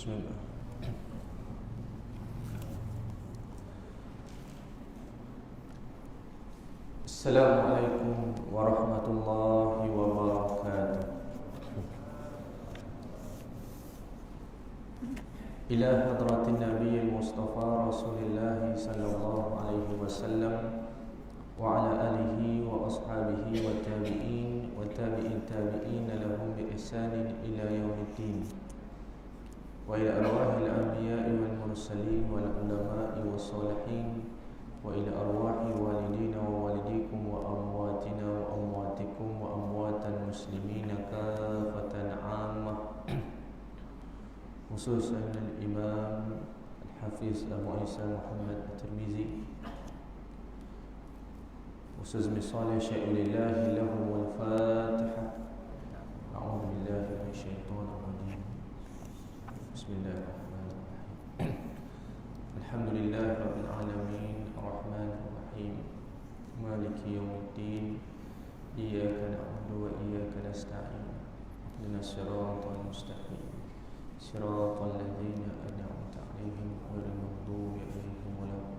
Bismillah. Assalamualaikum warahmatullahi wabarakatuh. Ila hadratin Nabi Mustafa Rasulullah sallallahu alaihi wasallam wa ala alihi wa ashabihi wa tabi'in wa tabi'in tabi'in lahum bi ihsanin ila yaumiddin. Wa ila arwahil anbiya'i wal mursalin wal ulama'i was salihin wa ila arwahi walidina wa walidikum wa amwatina wa amwatikum wa amwatan muslimina kafatan 'ammah. Khususan al-Imam Al-Hafiz Abu Isa Muhammad At-Tirmizi, Ustaz Misalih Syai'ulillahi lahu wal-Fatiha. A'udhu billahi minasyaitanir rajim. Bismillahirrahmanirrahim. Alhamdulillahi rabbil alamin, arrahmanir rahim, maliki yaumiddin, iyyaka na'budu wa iyyaka nasta'in, ihdinas siratal mustaqim, siratal ladzina an'amta 'alaihim ghairil maghdubi 'alaihim waladdallin.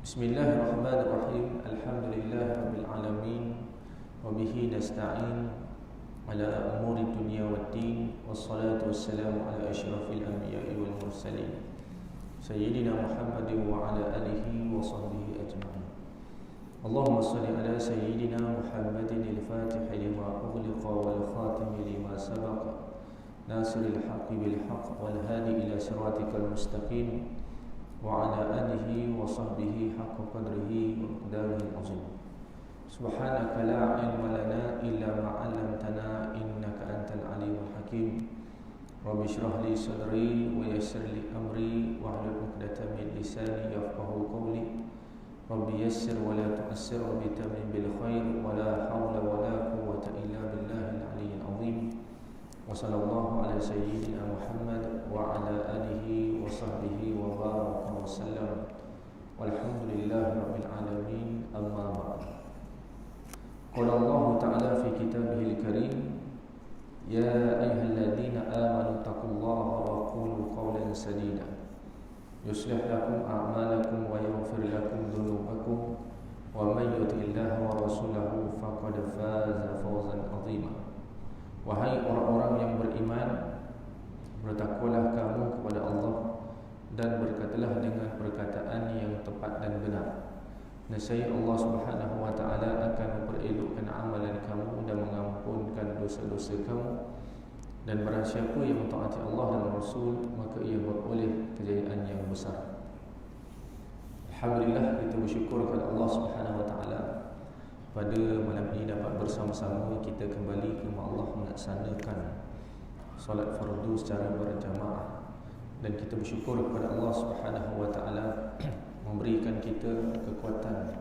Bismillahirrahmanirrahim. Alhamdulillahi rabbil alamin, wa bihi nasta'in ala umuri dunya waddin, wassalatu wassalamu ala asyrafil anbiya'i wal mursalin sayyidina Muhammadin wa ala alihi wa sahbihi ajma'in. Allahumma salli ala sayyidina Muhammadin al-Fatih lima ughliqa wal khatim lima sabaqa nasiril haqqi bil haqq wal hadi ila siratikal mustaqim wa ala alihi wa sahbihi haqqa qadrihi wa miqdarihi azim. Subhanaka la ilma lana illa ma 'allamtana innaka antal alimul hakim. Rabbi shrah li sadri wa yassir li amri wahlul 'uqdatam min lisani yafqahu qawli. Rabbi yassir wa la tu'assir wa bitamin bil khair wa la hawla wa la quwwata illa billahil aliyyil azim. Wa sallallahu ala sayyidina Muhammad wa ala alihi wa sahbihi wa baraka wa sallam. Walhamdulillahi rabbil alamin, amma ba'd. Qala Allah Ta'ala fi kitabihil karim, ya ayyuhalladzina amanu taqullaha wa qulu qawlan sadida yuslih lakum a'malakum wa yaghfir lakum dhunubakum wa may yuti'illaha wa rasulahu faqad faza fawzan 'azima. Wahai orang-orang yang beriman, bertakwalah kamu kepada Allah dan berkatalah dengan perkataan yang tepat dan benar. Nescaya Allah Subhanahu wa taala akan memperelokkan amalan kamu dan mengampunkan dosa-dosa kamu. Dan barang siapa yang mentaati Allah dan Rasul, maka ia beroleh kejayaan yang besar. Alhamdulillah, kita bersyukur kepada Allah Subhanahu wa taala pada malam ini dapat bersama-sama kita kembali ke rumah Allah melaksanakan solat fardu secara berjamaah. Dan kita bersyukur kepada Allah Subhanahu wa taala memberikan kita kekuatan,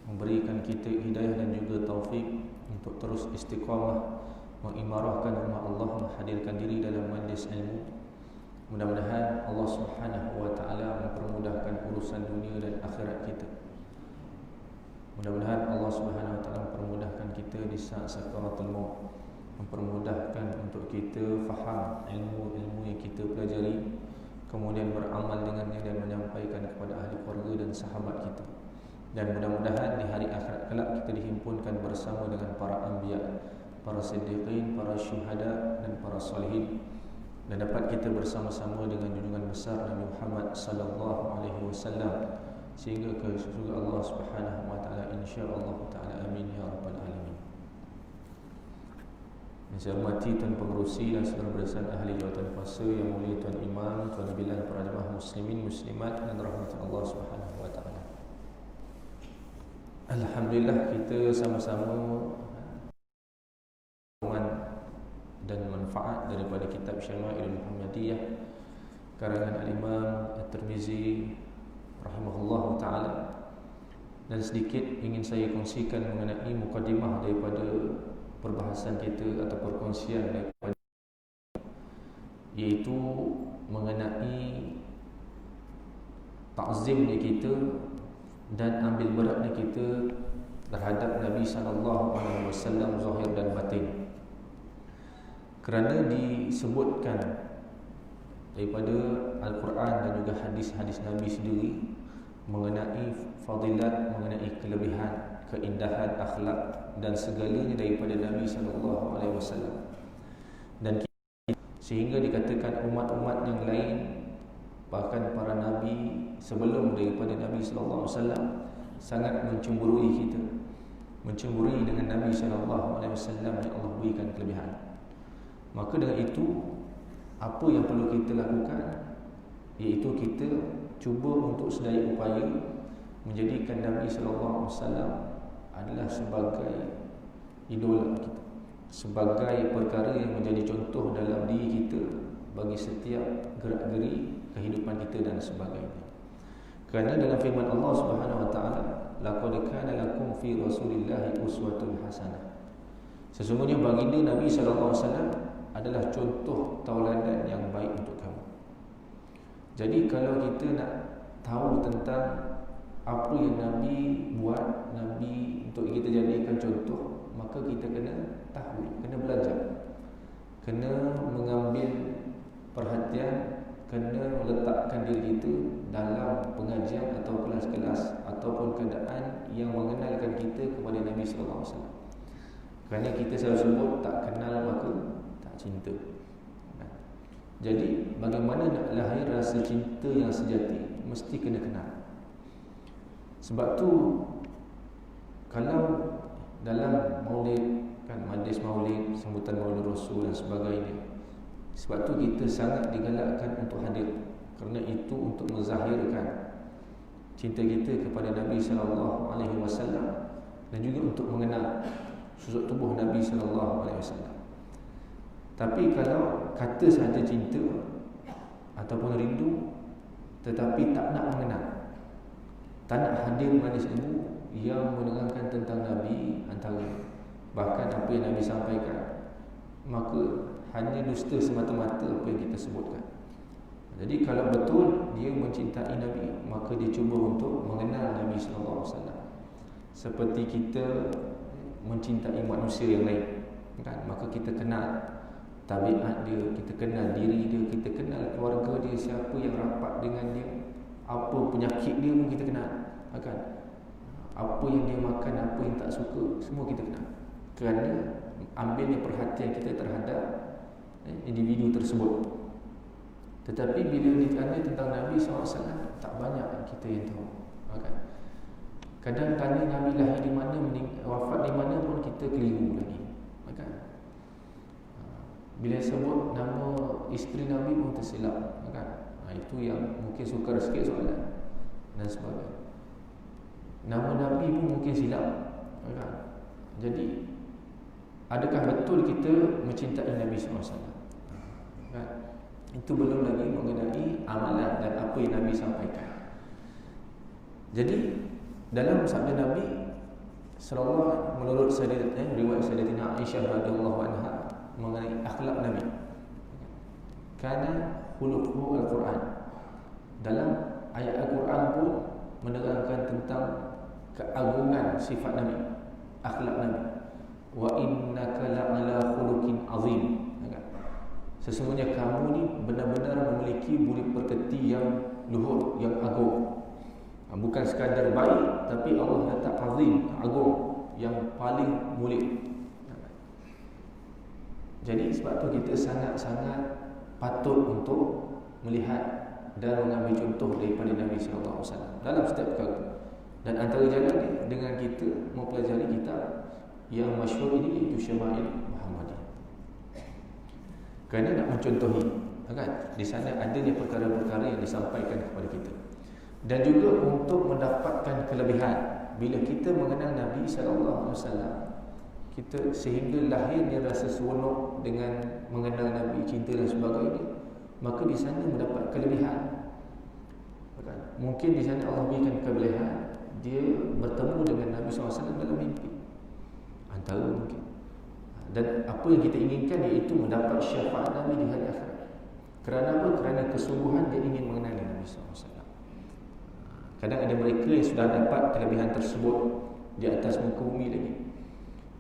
memberikan kita hidayah dan juga taufik untuk terus istiqamah mengimarahkan rumah Allah, menghadirkan diri dalam majlis ilmu. Mudah-mudahan Allah Subhanahu wa taala mempermudahkan urusan dunia dan akhirat kita. Mudah-mudahan Allah Subhanahu wa taala mempermudahkan kita di saat sakaratul maut, mempermudahkan untuk kita faham ilmu-ilmu yang kita pelajari, kemudian beramal dengannya dan menyampaikan kepada ahli keluarga dan sahabat kita. Dan mudah-mudahan di hari akhirat kelak kita dihimpunkan bersama dengan para anbiya, para siddiqin, para syuhada dan para salihin, dan dapat kita bersama-sama dengan junjungan besar Nabi Muhammad sallallahu alaihi wasallam sehingga ke surga Allah Subhanahu wa taala, insya-Allah taala. Amin ya rabbal alamin. Yang saya hormati Tuan Pengerusi dan saudara berdasar ahli jawatan kuasa yang mulia Tuan Imam, Tuan Bilal, para jemaah muslimin muslimat dan rahmat Allah Subhanahu wa taala. Alhamdulillah, kita sama-sama dan manfaat daripada kitab Syama'il Muhammadiyah karangan Al-Imam At-Tirmizi rahimahullah ta'ala. Dan sedikit ingin saya kongsikan mengenai mukadimah daripada perbahasan kita atau perkongsian daripada, iaitu mengenai ta'zimnya kita dan ambil beratnya kita terhadap Nabi SAW zahir dan batin. Kerana disebutkan daripada Al-Quran dan juga hadis-hadis Nabi sendiri mengenai fadilat, mengenai kelebihan, keindahan akhlak dan segalanya daripada Nabi SAW. Dan sehingga dikatakan umat-umat yang lain, bahkan para nabi sebelum daripada Nabi SAW, sangat mencemburui kita, mencemburui dengan Nabi SAW yang Allah berikan kelebihan. Maka dengan itu, apa yang perlu kita lakukan, iaitu kita cuba untuk sedaya upaya menjadikan Nabi SAW adalah sebagai idola kita, sebagai perkara yang menjadi contoh dalam diri kita bagi setiap gerak-geri kehidupan kita dan sebagainya. Kerana dalam firman Allah Subhanahu wa taala, laqad kana lakum fi Rasulillahi uswatun hasanah. Sesungguhnya baginda Nabi sallallahu alaihi wasallam adalah contoh tauladan yang baik untuk kamu. Jadi kalau kita nak tahu tentang apa yang Nabi buat, Nabi untuk kita jadikan contoh, maka kita kena tahu, kena belajar, kena mengambil perhatian, kena meletakkan diri kita dalam pengajian atau kelas-kelas ataupun keadaan yang mengenalkan kita kepada Nabi sallallahu alaihi wasallam. Kerana kita selalu sebut tak kenal maka tak cinta. Jadi bagaimana nak lahir rasa cinta yang sejati, mesti kena kenal. Sebab tu kalau dalam maulid, kan, majlis maulid, sambutan maulid Rasul dan sebagainya, sebab tu kita sangat digalakkan untuk hadir, kerana itu untuk menzahirkan cinta kita kepada Nabi sallallahu alaihi wasallam dan juga untuk mengenal susuk tubuh Nabi sallallahu alaihi wasallam. Tapi kalau kata sahaja cinta ataupun rindu tetapi tak nak mengenal, tak nak hadir majlis ilmu yang menerangkan tentang Nabi antara, bahkan apa yang Nabi sampaikan, maka hanya dusta semata-mata apa yang kita sebutkan. Jadi kalau betul dia mencintai Nabi, maka dia cuba untuk mengenal Nabi sallallahu alaihi wasallam seperti kita mencintai manusia yang lain, kan? Maka kita kenal tabiat dia, kita kenal diri dia, kita kenal keluarga dia, siapa yang rapat dengan dia, apa penyakit dia pun kita kenal, kan? Apa yang dia makan, apa yang tak suka, semua kita kenal. Kerana ambilnya perhatian kita terhadap individu tersebut. Tetapi bila ditanya tentang Nabi SAW, tak banyak kita yang tahu, kan? Kadang tanya Nabi lahir di mana, wafat di mana pun kita keliru lagi, kan? Bila sebut nama isteri Nabi pun tersilap, kan? Itu yang mungkin sukar sikit soalan dan sebagainya. Nama Nabi pun mungkin silap, kan? Jadi adakah betul kita mencintai Nabi SAW, kan? Itu belum lagi mengenai amalan dan apa yang Nabi sampaikan. Jadi dalam sabda Nabi sallallahu, menurut riwayat Sayyidatina Aisyah radhiyallahu anha mengenai akhlak Nabi, kana khuluquhu al-Quran. Dalam ayat Al-Quran pun menerangkan tentang keagungan sifat Nabi, akhlak Nabi. Wa innaka la'ala khuluqin azim. Sesungguhnya kamu ni benar-benar memiliki budi pekerti yang luhur, yang agung. Bukan sekadar baik, tapi Allah letak azim, agung, yang paling mulia. Jadi sebab tu kita sangat-sangat patut untuk melihat dan mengambil contoh daripada Nabi sallallahu alaihi wasallam dalam setiap perkara. Dan antara jalan ni dengan kita mempelajari kitab yang masyhur ini, iaitu Syama'il Muhammadiyah. Kerana nak mencontohi, kan? Di sana adanya perkara-perkara yang disampaikan kepada kita. Dan juga untuk mendapatkan kelebihan bila kita mengenal Nabi sallallahu alaihi wasallam, kita sehingga lahirnya rasa seronok dengan mengenal Nabi, cinta dan sebagainya, maka di sana mendapat kelebihan. Mungkin di sana Allah berikan kelebihan, dia bertemu dengan Nabi SAW dalam mimpi, antara mungkin. Dan apa yang kita inginkan iaitu mendapat syafaat Nabi di hari akhirat. Kerana apa? Kerana kesungguhan dia ingin mengenali Nabi SAW. Kadang ada mereka yang sudah dapat kelebihan tersebut, di atas muka bumi lagi.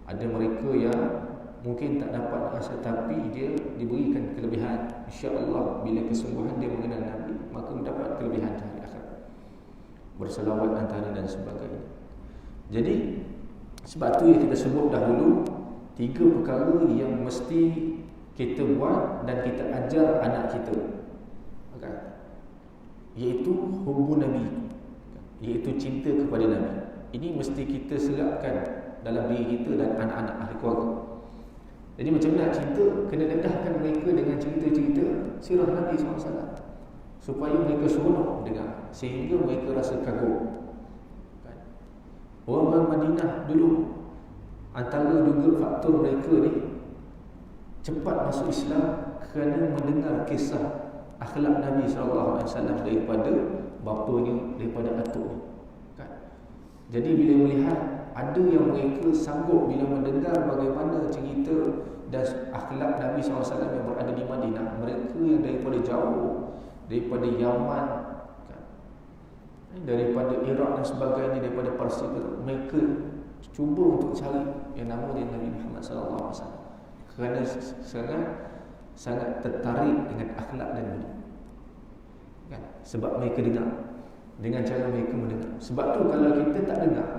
Ada mereka yang mungkin tak dapat rasa, tapi dia diberikan kelebihan. InsyaAllah bila kesungguhan dia mengenal Nabi, maka mendapat kelebihan di hari akhirat, berselawat antara dan sebagainya. Jadi sebab tu yang kita sebut dahulu, 3 perkara yang mesti kita buat dan kita ajar anak kita, iaitu hubbu Nabi, iaitu cinta kepada Nabi. Ini mesti kita serapkan dalam diri kita dan anak-anak ahli keluarga. Jadi macam mana nak cinta? Kena dedahkan mereka dengan cerita-cerita sirah Nabi SAW, supaya mereka seronok dengar, sehingga mereka rasa kagum. Orang Madinah dulu, antara juga faktor mereka ni cepat masuk Islam kerana mendengar kisah akhlak Nabi SAW daripada bapanya, daripada atuknya, kan? Jadi bila melihat ada yang mereka sanggup bila mendengar bagaimana cerita dan akhlak Nabi SAW yang berada di Madinah, mereka yang daripada jauh, daripada Yaman, kan, daripada Iraq dan sebagainya, daripada Parsi, mereka cuba untuk cari yang nama dia Nabi Muhammad SAW, kerana sangat tertarik dengan akhlak dan Nabi, kan? Sebab mereka dengar dengan cara mereka mendengar. Sebab tu kalau kita tak dengar,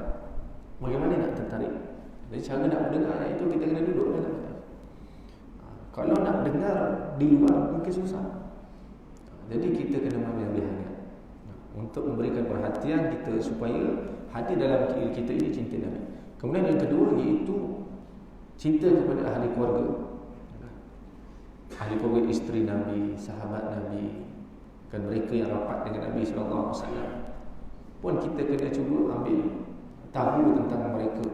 bagaimana nak tertarik? Jadi cara nak mendengar itu kita kena duduk dalam kita. Kalau nak dengar di luar mungkin susah. Jadi kita kena mengambil hangat untuk memberikan perhatian kita supaya hadir dalam kita ini cinta Nabi. Kemudian yang kedua iaitu cinta kepada ahli keluarga. Ahli keluarga, isteri Nabi, sahabat Nabi, kan, mereka yang rapat dengan Nabi SAW pun kita kena cuba ambil tahu tentang mereka,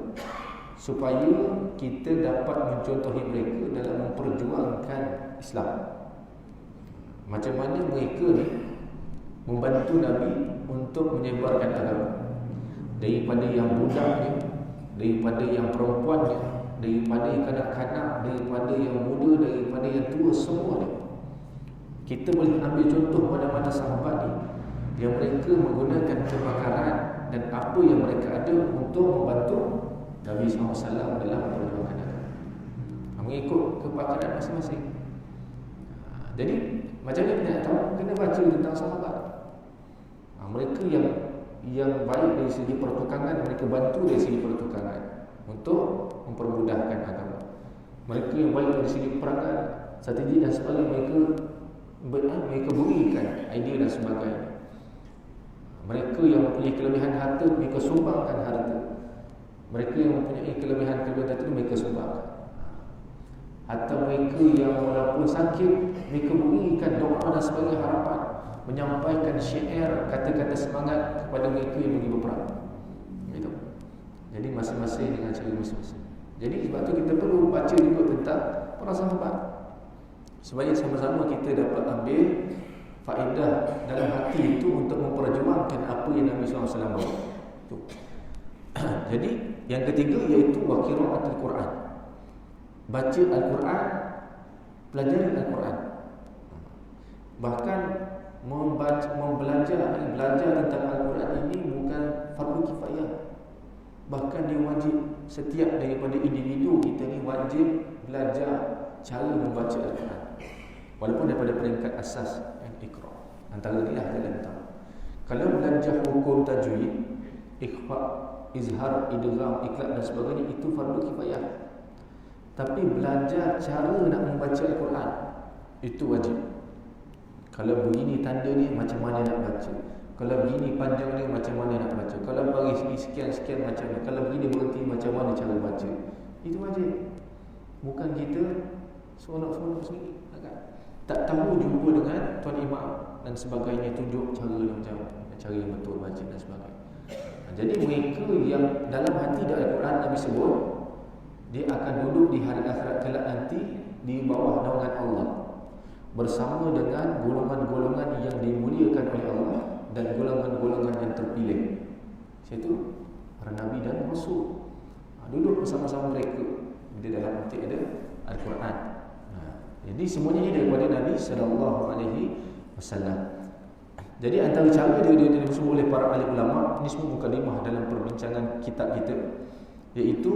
supaya kita dapat mencontohi mereka dalam memperjuangkan Islam. Macam mana mereka ni membantu Nabi untuk menyebarkan agama, daripada yang budaknya, daripada yang perempuannya, daripada yang kanak-kanak, daripada yang muda, daripada yang tua, semua ni kita boleh ambil contoh pada sahabat ni, yang mereka menggunakan kebakaran dan apa yang mereka ada untuk membantu Nabi SAW dalam perjuangan agama, mengikut kebakaran masing-masing. Jadi macam mana kita nak tahu? Kena baca tentang sahabat. Mereka yang baik dari segi pertukangan, mereka bantu dari segi pertukangan untuk mempermudahkan agama. Mereka yang baik dari segi perangan, strategi dan sebagainya, mereka berikan idea dan sebagainya. Mereka yang mempunyai kelebihan harta, mereka sumbangkan harta. Mereka yang mempunyai kelebihan harta itu mereka sumbangkan. Atau mereka yang walaupun sakit, mereka berikan doa dan sebagainya, harapan, menyampaikan syair, kata-kata semangat kepada mereka yang pergi berperang. Gitu. Jadi masing-masing dengan cara masing-masing. Jadi sebab tu kita perlu baca juga tentang para sahabat, supaya sama-sama kita dapat ambil faedah dalam hati itu untuk memperjuangkan apa yang Nabi SAW bawa. Jadi yang ketiga iaitu wa qiraatul Quran. Baca Al-Quran, pelajari Al-Quran. Bahkan belajar tentang Al-Quran ini bukan fardu kifayah. Bahkan dia wajib, setiap daripada individu kita ni wajib belajar cara membaca Al-Quran, walaupun daripada peringkat asas yang Iqra. Antara ni lah jalan tahu. Kalau belajar hukum tajwid, ikhfa, izhar, idgham, iqlab dan sebagainya, itu fardu kifayah. Tapi belajar cara nak membaca Al-Quran itu wajib. Kalau begini tanda ni, macam mana nak baca? Kalau begini panjang ni, macam mana nak baca? Kalau bagi sekian-sekian macam ni, kalau begini berhenti, macam mana cara baca? Itu wajib. Bukan kita seronok-seronok sendiri, kan? Tak tahu jumpa dengan Tuan Imam dan sebagainya, tunjuk cara macam cara yang betul baca dan sebagainya. Jadi mereka yang dalam hati dari Al-Quran Nabi sebut, dia akan duduk di hari akhirat kelak nanti di bawah naungan Allah, bersama dengan golongan-golongan yang dimuliakan oleh Allah dan golongan-golongan yang terpilih. Situ para Nabi dan Rasul duduk bersama-sama mereka. Dia dalam hati ada Al-Quran. Jadi semuanya ini daripada Nabi SAW. Jadi antara cara dia disebut oleh para ahli ulama, ini semua mukadimah dalam perbincangan kitab kita, iaitu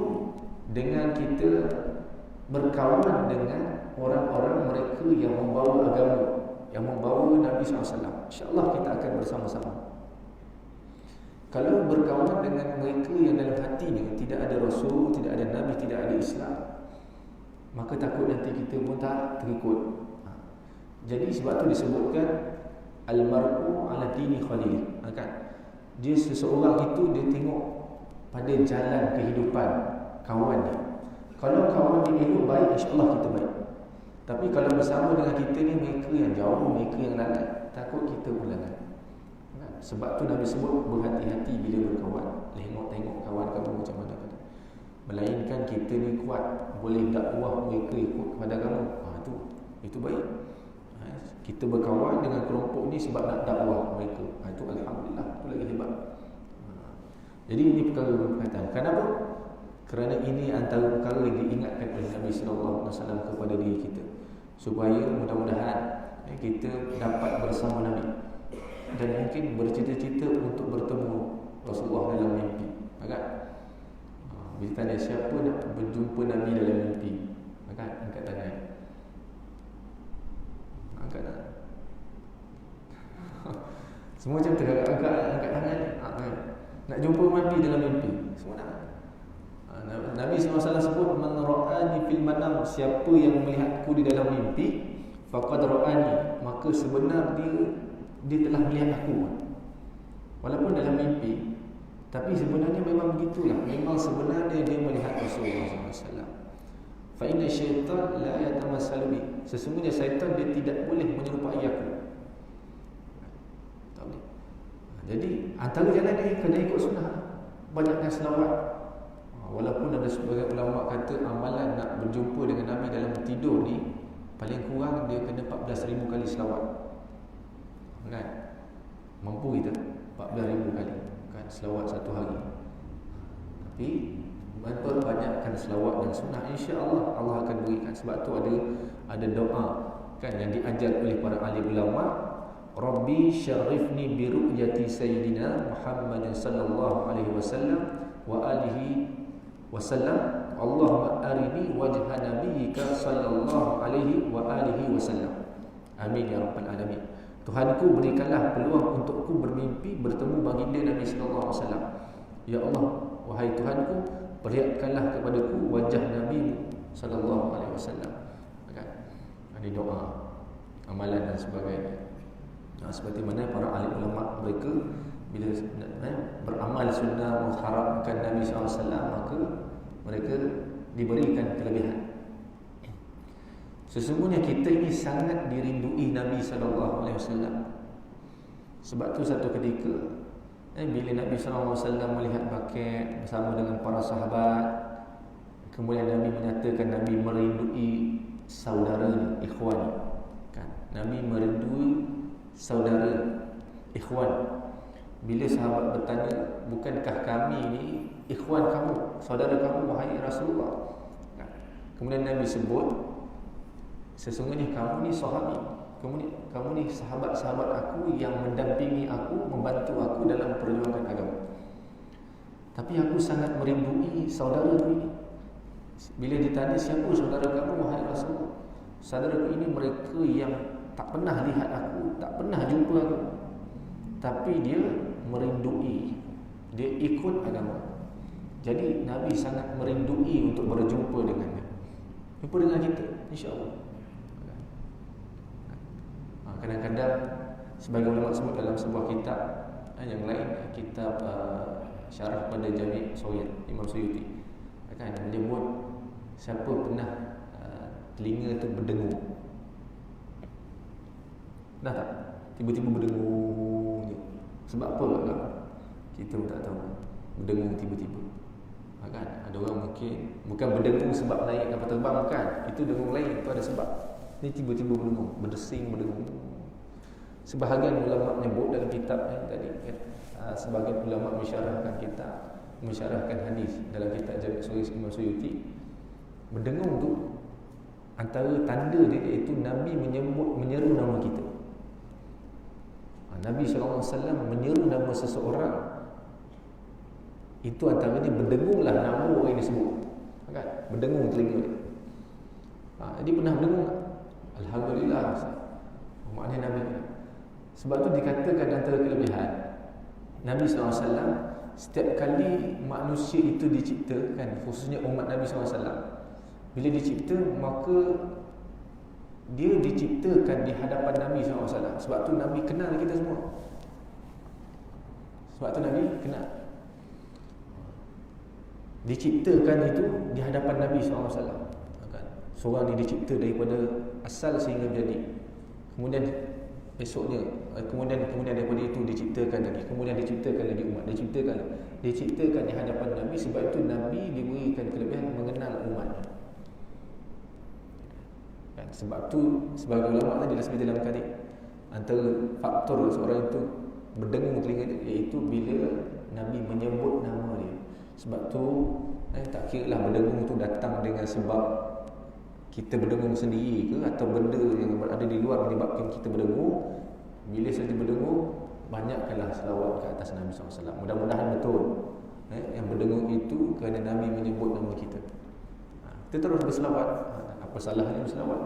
dengan kita berkawan dengan orang-orang mereka yang membawa agama, yang membawa Nabi SAW. InsyaAllah kita akan bersama-sama. Kalau berkawan dengan mereka yang dalam hatinya tidak ada Rasul, tidak ada Nabi, tidak ada Islam, maka takut nanti kita pun tak terikut. Jadi sebab tu disebutkan al-mar'u ala dini khalil, kan? Dia seseorang itu dia tengok pada jalan kehidupan kawan dia. Kalau kawan dia elok baik, insya-Allah kita baik. Tapi kalau bersama dengan kita ni mereka yang jauh, mereka yang lalai, takut kita pun lalai. Sebab tu Nabi sebut berhati-hati bila berkawan. Tengok kawan kamu macam mana. Melainkan kita ni kuat, boleh dakwah mereka ikut kepada kamu. Itu baik. Kita berkawan dengan kelompok ni sebab nak dakwah mereka. Itu alhamdulillah, itu lagi hebat. Jadi ini perkara berkaitan. Kenapa? Kerana ini antara perkara yang diingatkan oleh Nabi sallallahu alaihi wasallam kepada diri kita, supaya mudah-mudahan kita dapat bersama Nabi dan mungkin bercita-cita untuk bertemu Rasulullah dalam mimpi. Kan? Bila tanya siapa nak berjumpa Nabi dalam mimpi, kan? Angkat tangan. Angkat tangan. Semua macam angkat tangan. Nak jumpa Nabi dalam mimpi. Semua nak. Nabi SAW sebut, man ra'ani fil manam, siapa yang melihatku di dalam mimpi, faqad ra'ani, maka sebenar dia telah melihat aku. Walaupun dalam mimpi, tapi sebenarnya memang begitulah. Memang sebenarnya dia melihat Rasulullah SAW. Fa inna syaitan la yatamassalu bi, sesungguhnya syaitan dia tidak boleh menyerupai aku. Tak boleh. Jadi antara jalan dia kena ikut sunnah, banyakkan selawat. Walaupun ada sebagian ulama kata amalan nak berjumpa dengan Nabi dalam tidur ni paling kurang dia kena 14,000 kali selawat. Kan? Mampu kita 14,000 kali kan selawat satu hari. Tapi banyakkan selawat dan sunnah, insya-Allah Allah akan berikan. Sebab tu ada doa kan yang diajar oleh para ahli ulama, Rabbi syarifni bi ru'yati sayyidina Muhammad sallallahu alaihi wasallam wa alihi wasallam, Allahumma arini wajha nabiyyika sallallahu alaihi wa alihi wasallam. Amin ya rabbal alamin. Tuhanku, berikanlah peluang untukku bermimpi bertemu baginda Nabi sallallahu alaihi wasallam. Ya Allah, wahai Tuhanku, perlihatkanlah kepadaku wajah Nabi sallallahu alaihi wasallam. Kan? Ada doa, amalan dan sebagainya. Seperti mana para ahli ulama mereka bila beramal sunnah mengharapkan Nabi SAW, maka mereka diberikan kelebihan. Sesungguhnya kita ini sangat dirindui Nabi SAW. Sebab tu satu ketika bila Nabi SAW melihat paket bersama dengan para sahabat, kemudian Nabi menyatakan Nabi merindui saudaranya, ikhwan. Kan? Nabi merindui saudara, ikhwan. Bila sahabat bertanya, bukankah kami ni ikhwan kamu, saudara kamu wahai Rasulullah? Kemudian Nabi sebut, sesungguhnya kamu ni sahabi, kamu ni sahabat-sahabat aku yang mendampingi aku, membantu aku dalam perjuangan agama. Tapi aku sangat merindui saudaraku ini. Bila ditanya siapa saudara kamu wahai Rasulullah, saudaraku ini mereka yang tak pernah lihat aku, tak pernah jumpa aku, tapi dia merindui, dia ikut agama. Jadi Nabi sangat merindui untuk berjumpa dengannya, jumpa dengan kita, insya-Allah. Kadang-kadang sebagai ulama sebut dalam sebuah kitab yang lain, kitab syarah pada Jami' Sawyid Imam Suyuti, kan menyebut siapa pernah telinga tu berdengung. Dah tak? Tiba-tiba berdengung je. Sebab apa tak? Kita pun tak tahu. Berdengung tiba-tiba. Kan? Ada orang mungkin bukan berdengung sebab naik kapal terbang, kan? Itu dengung lain, itu ada sebab. Ini tiba-tiba berdengung, berdesing, berdengung. Sebahagian ulama menyebut dalam kitab tadi, kan? Sebahagian ulama mensyarahkan hadis dalam kitab Jami' Sawyid Imam Suyuti. Berdengung tu antara tanda dia iaitu Nabi menyeru nama kita. Nabi SAW menyeru nama seseorang, itu antaranya berdengunglah nama orang yang disebut, kan? Berdengung telinga dia. Jadi pernah berdengung, alhamdulillah, maknanya Nabi. Sebab tu dikatakan antara kelebihan Nabi SAW, setiap kali manusia itu diciptakan, khususnya umat Nabi SAW, bila dicipta, maka dia diciptakan di hadapan Nabi SAW. Sebab tu Nabi kenal kita semua. Sebab tu Nabi kenal. Diciptakan itu di hadapan Nabi SAW. Seorang ni dicipta daripada asal sehingga jadi. Kemudian esoknya, kemudian daripada itu diciptakan lagi, kemudian diciptakan lagi umat, diciptakan di hadapan Nabi. Sebab itu Nabi diberikan kelebihan mengenal umatnya. Kan? Sebab tu sebagai ulama tadi dah sebut dalam tadi, antara faktor seorang itu berdengung telinga dia, iaitu bila Nabi menyebut nama dia. Sebab tu tak kira lah berdengung tu datang dengan sebab kita berdengung sendiri ke, atau benda yang berada di luar menyebabkan kita berdengung. Bila saja berdengung, banyakkanlah selawat ke atas Nabi SAW. Mudah-mudahan betul yang berdengung itu kerana Nabi menyebut nama kita. Kita terus berselawat. Apa salahnya berselawat?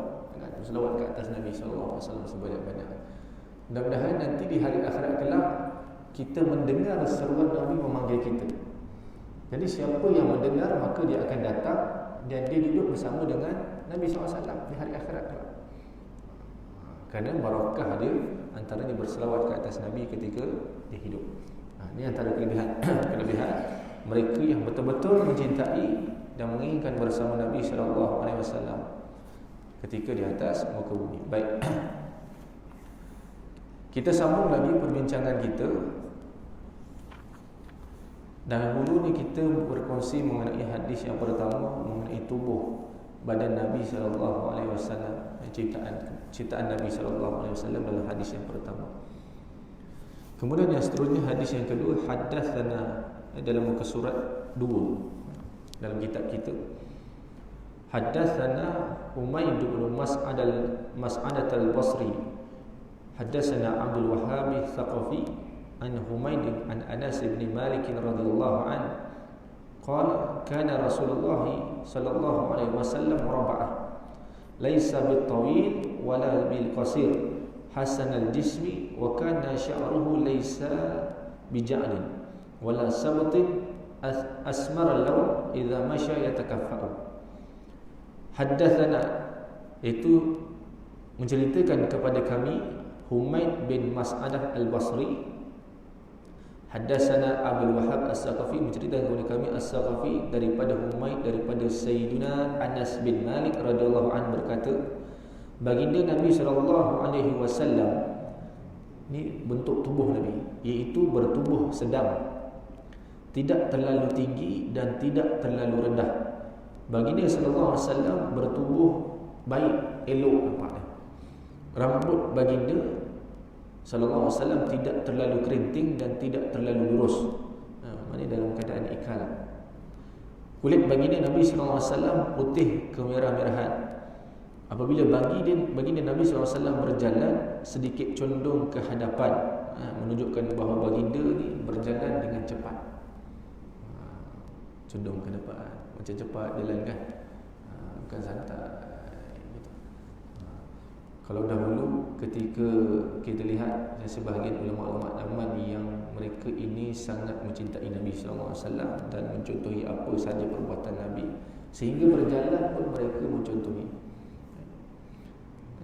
Berselawat ke atas Nabi SAW sebanyak-banyak. Mudah-mudahan nanti di hari akhirat kelak kita mendengar seruan Nabi memanggil kita. Jadi siapa yang mendengar, maka dia akan datang dan dia duduk bersama dengan Nabi SAW di hari akhirat kelak. Kerana barakah dia antaranya berselawat ke atas Nabi ketika dia hidup. Ini antara kelebihan mereka yang betul-betul mencintai dan menginginkan bersama Nabi SAW ketika di atas muka bumi. Baik, kita sambung lagi perbincangan kita. Dahulu ni kita berkongsi mengenai hadis yang pertama, mengenai tubuh badan Nabi SAW, ciptaan Nabi SAW dalam hadis yang pertama. Kemudian yang seterusnya hadis yang kedua, haddatsana, dalam muka surat 2 dalam kitab kita. Haddatsana Humaid bin Mas'adah al-Basri, haddatsana Abdul Wahhab al-Thaqafi an Humaid an Anas bin Malik radhiyallahu anhu qala kana Rasulullah sallallahu alaihi wasallam raba'ah laisa bil-tawil wala bil-qasir hasan al-jismi wa kana sya'ruhu laisa bija'lin wala sabatin asmar al-lawn idza masya yatakaffa'u. Haddatsana, itu menceritakan kepada kami Humaid bin Mas'adah al-Basri. Haddatsana Abdul Wahhab As-Saqafi, menceritakan kepada kami As-Saqafi daripada Humaid, daripada Sayyidina Anas bin Malik radhiyallahu anhu berkata, baginda Nabi SAW, ni bentuk tubuh Nabi, iaitu bertubuh sedang, tidak terlalu tinggi dan tidak terlalu rendah. Baginda SAW bertubuh baik, elok nampaknya. Rambut baginda SAW tidak terlalu kerinting dan tidak terlalu lurus, maknanya dalam keadaan ikal. Kulit baginda Nabi SAW putih kemerah-merahan. Apabila baginda Nabi SAW berjalan, sedikit condong ke hadapan, menunjukkan bahawa baginda ni berjalan dengan cepat. Condong ke depan, macam cepat jalan kan, bukan santai. Kalau dahulu ketika kita lihat sebahagian ulama-ulama zaman yang mereka ini sangat mencintai Nabi SAW dan mencontohi apa sahaja perbuatan Nabi, sehingga berjalan pun mereka mencontohi.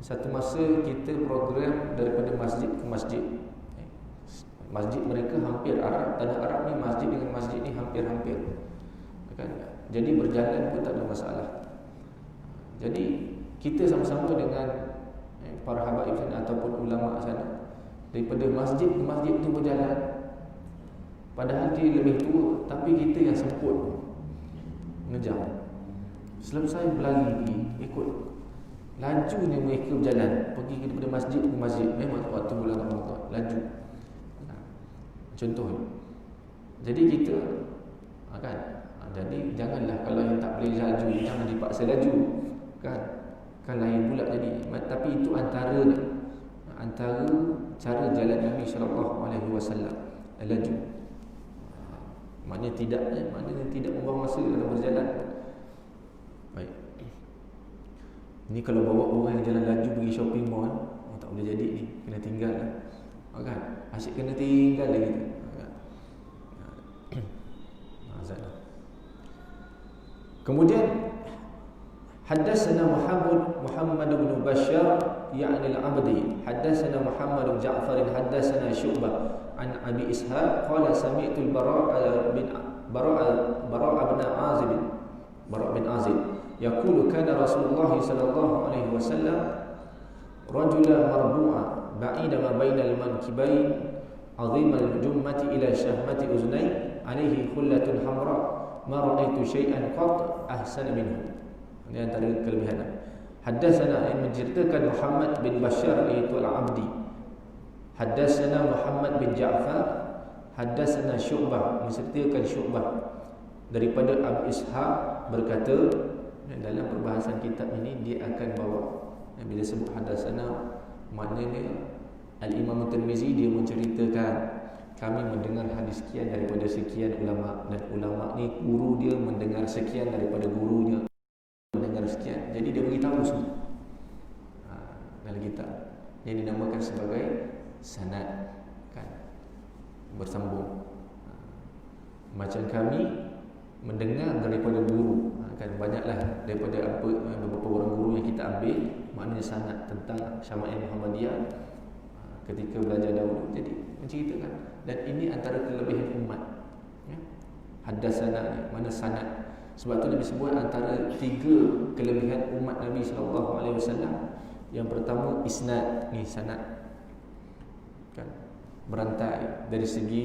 Satu masa kita program daripada masjid ke masjid. Masjid mereka hampir Arab, tanah Arab ni masjid dengan masjid ni hampir-hampir kan? Jadi berjalan pun tak ada masalah. Jadi kita sama-sama dengan para habaib sana ataupun ulama sana, daripada masjid ke masjid tu berjalan, padahal dia lebih tua, tapi kita yang semput mengejar. Selesai berlari ikut lajunya mereka berjalan pergi daripada masjid ke masjid. Memang waktu bulan Ramadan laju. Contoh. Jadi kita jadi janganlah, kalau yang tak boleh laju jangan dipaksa laju kan lain pula jadi. Tapi itu antaranya. antara cara jalan Nabi SAW laju. Maknanya tidak membuang masa dalam berjalan. Baik. Ni kalau bawa orang yang jalan laju pergi shopping mall, tak boleh jadi ni, kena tinggal lah. Kan? Asyik kena tinggal lagi tu. Kemudian حدثنا محمد بن بشار يعني العبدي حدثنا محمد بن جعفر حدثنا شعبة عن أبي إسحاق قال سمعت البراء بن عازب يقول كان رسول الله صلى الله عليه وسلم رجلا مربوعا بعيد ما بين المنكبين عظيم الجمة إلى شهمة أذنيه عليه خلة حمراء ما رأيت شيئا قط أحسن منه. Ini antara kelebihan. Haddatsana, yang menceritakan Muhammad bin Bashar iaitu Al-Abdi. Haddatsana Muhammad bin Ja'far, haddatsana Syu'bah, menceritakan Syu'bah daripada Abu Ishaq berkata, dalam perbahasan kitab ini dia akan bawa bila sebut haddatsana, maknanya Al-Imam Tirmizi dia menceritakan kami mendengar hadis sekian daripada sekian ulama, dan ulama ni guru dia mendengar sekian daripada gurunya mendengar sekian. Jadi dia beritahu semua dalam kitab yang dinamakan sebagai sanad, kan, bersambung. Macam kami mendengar daripada guru, kan, banyaklah daripada beberapa orang guru yang kita ambil, maknanya sanad tentang Syama'il Muhammadiyah ketika belajar dahulu. Jadi menceritakan, dan ini antara kelebihan umat, ya. Haddatsana ni mana sanad. Sebab tu Nabi sebut antara 3 kelebihan umat Nabi SAW. Yang pertama isnad, ni sanad, kan, berantai dari segi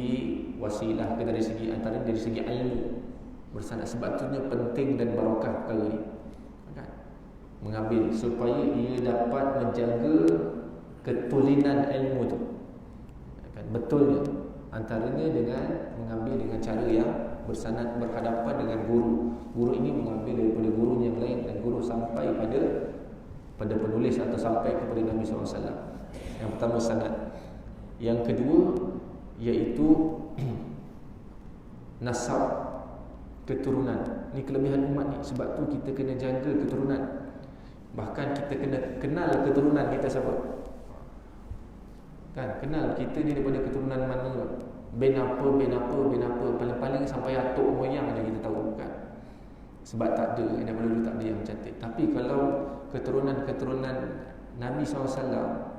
wasilah ke dari segi antara dari segi ilmu bersanad. Sebab tu penting dan barakah perkara ni, kan, mengambil supaya ia dapat menjaga ketulinan ilmu tu, kan, betulnya antaranya dengan mengambil dengan cara yang bersanad, berhadapan dengan guru. Guru ini mengambil daripada guru yang lain, dan guru sampai pada penulis atau sampai kepada Nabi SAW. Yang pertama sanad. Yang kedua iaitu nasab, keturunan. Ini kelebihan umat ni. Sebab tu kita kena jaga keturunan. Bahkan kita kena kenal keturunan kita siapa, kan, kenal kita ni daripada keturunan mana, bin apa, paling-paling sampai atuk moyang aja kita tahu, kan. Sebab tak ada, daripada dulu tak ada yang cantik. Tapi kalau keturunan Nabi SAW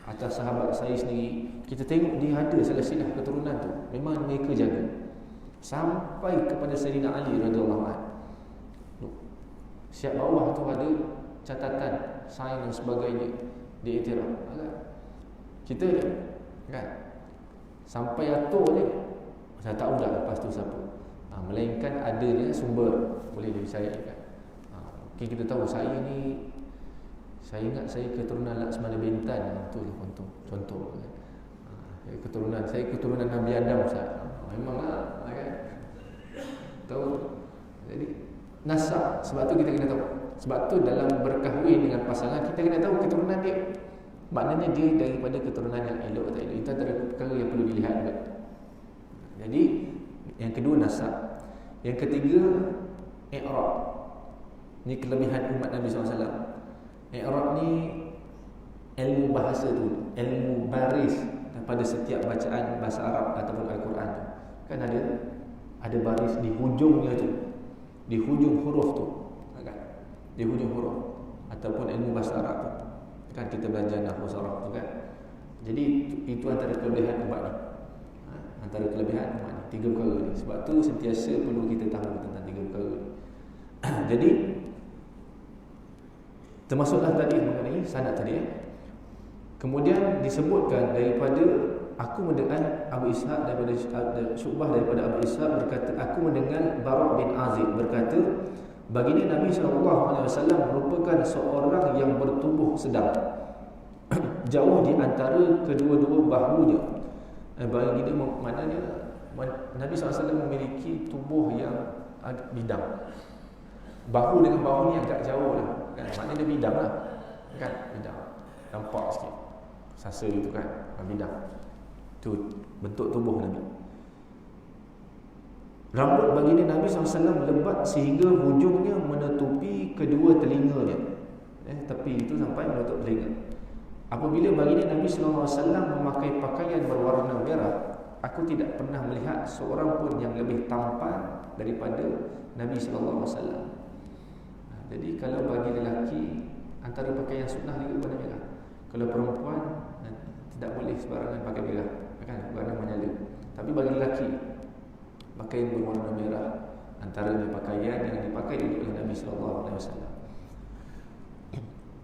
atau sahabat saya sendiri, kita tengok dia ada silsilah keturunan tu, memang mereka jaga sampai kepada Sayyidina Ali radhiyallahu anhu. Siap bawah tu ada catatan, sign dan sebagainya, dia iktiraf, kan? Kita kan sampai atur je, saya tak tahu dah lepas tu siapa. Melainkan ada dia sumber, boleh dipercayakan. Mungkin kita tahu saya ni, saya ingat saya keturunan Laksmana Bintan, tu contoh, kan? Saya keturunan Nabi Adam, Ustaz. Memanglah, kan? Tahu. Jadi nasab, sebab tu kita kena tahu. Sebab tu dalam berkahwin dengan pasangan kita kena tahu keturunan dia. Maknanya dia daripada keturunan yang elok atau elok. Itu antara perkara yang perlu dilihat, kan? Jadi yang kedua nasab. Yang ketiga i'rab. Ini kelebihan umat Nabi SAW. I'rab ni ilmu bahasa tu, ilmu baris pada setiap bacaan bahasa Arab ataupun Al-Quran tu, kan ada baris di hujungnya tu, di hujung huruf tu, kan? Di hujung huruf ataupun ilmu bahasa Arab tu, kan, kita belajar nahwu saraf tu, kan. Jadi itu antara kelebihan umat ni. Antara kelebihan umat ni 3 perkara ni. Sebab tu sentiasa perlu kita tahu tentang 3 perkara ni. Jadi termasuklah tadi mengenai sanad tadi, ya. Kemudian disebutkan daripada aku mendengar Abu Ishaq daripada Syu'bah daripada Abu Ishaq berkata, aku mendengar Bara' bin Azib berkata, baginda Nabi SAW merupakan seorang yang bertubuh sedang jauh di antara kedua-dua bahunya. Baginda maknanya Nabi SAW memiliki tubuh yang bidang. Bahu dengan bahu ni agak jauh lah, kan? Maknanya dia bidang lah, kan? Bidang nampak sikit. sasa gitu kan, bidang. Itu bentuk tubuh Nabi. Rambut baginda Nabi SAW lebat sehingga hujungnya menutupi kedua telinganya. Tepi itu sampai menutup telinga. Apabila baginda Nabi SAW memakai pakaian berwarna merah, aku tidak pernah melihat seorang pun yang lebih tampan daripada Nabi SAW. Jadi kalau bagi lelaki, antara pakaian sunnah juga warna merah. Kalau perempuan tidak boleh sebarangan pakai merah, kan, warna menyala. Tapi bagi lelaki, pakaian berwarna merah antaranya pakaian yang dipakai oleh Nabi SAW.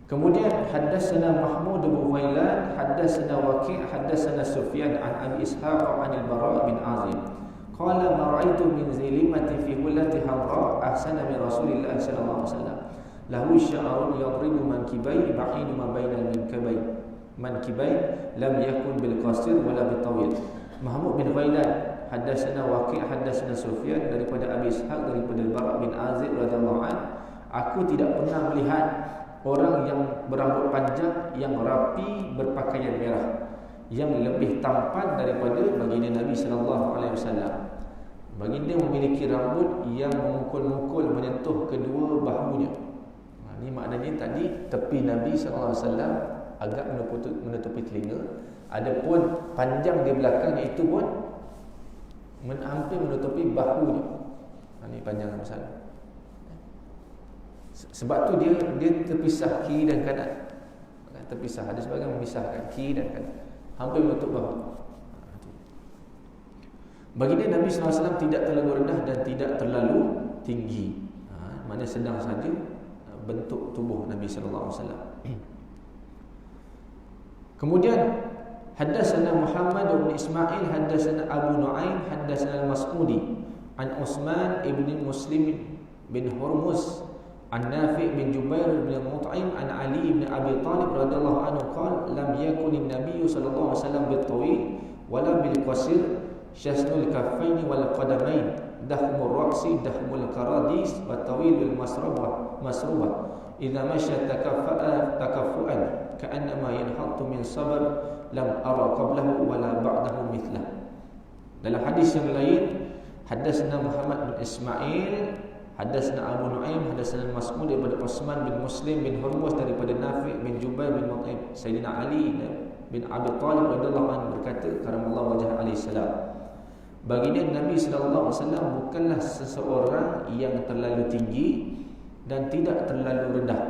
Kemudian haddatsana Mahmud bin Ghailan, haddatsana Waqi', haddatsana Sufyan an Abi Ishaq an al-Bara' bin Azib. Qala ma ra'aitu min zilimati fi hullati hamra ahsana min Rasulillah sallallahu alaihi wasallam. Lahu sya'run yadribu mankibai ba'in ma bainal mankibai lam yakun bil qasir wala bil tawil. Mahmud bin Ghailan haddatsana Waqi', haddatsana Sufyan daripada Abi Ishaq daripada Bara' bin Azib radhiyallahu an. Aku tidak pernah melihat orang yang berambut panjang, yang rapi, berpakaian merah, yang lebih tampan daripada baginda Nabi sallallahu alaihi wasallam. Baginda memiliki rambut yang memukul-mukul menyentuh kedua bahunya. Ini maknanya tadi tepi Nabi sallallahu alaihi wasallam agak menutupi telinga, adapun panjang di belakangnya itu pun hampir menutupi bahunya. Ini panjang masalah. Sebab tu dia terpisah kiri dan kanan. Terpisah, ada sebagian memisahkan kiri dan kanan, hampir menutup bahu. Baginda Nabi SAW tidak terlalu rendah dan tidak terlalu tinggi. Mana sedang saja bentuk tubuh Nabi SAW. Kemudian haddatsana Muhammad bin Ismail, haddatsana Abu Nu'aim, haddatsana Al-Mas'udi an Utsman ibn Muslim bin Hurmuz an Nafi' bin Jubair bin Mut'im an Ali bin Abi Talib radhiyallahu anhu qala lam yakun an-nabiy sallallahu alaihi wasallam bil-tawil wala bil-qasir syasnul kaffaini wal qadamain dahmur ra'si dahmul karadis wa tawilul masrubah idza masya takaffu'an ka'annama yanhattu min sabr lam ara qablahu wala ba'dahu mithlah. Dalam hadis yang lain, haddatsana Muhammad bin Ismail, haddatsana Abu Nu'aim, haddatsana Mas'ud daripada Utsman bin Muslim bin Hurmuz daripada Nafi' bin Jubair bin Mut'im. Sayyidina Ali bin Abi Talib radhiyallahu anhu berkata, karamallahu wajhah alaihi salam, baginda Nabi sallallahu alaihi wasallam bukanlah seseorang yang terlalu tinggi dan tidak terlalu rendah,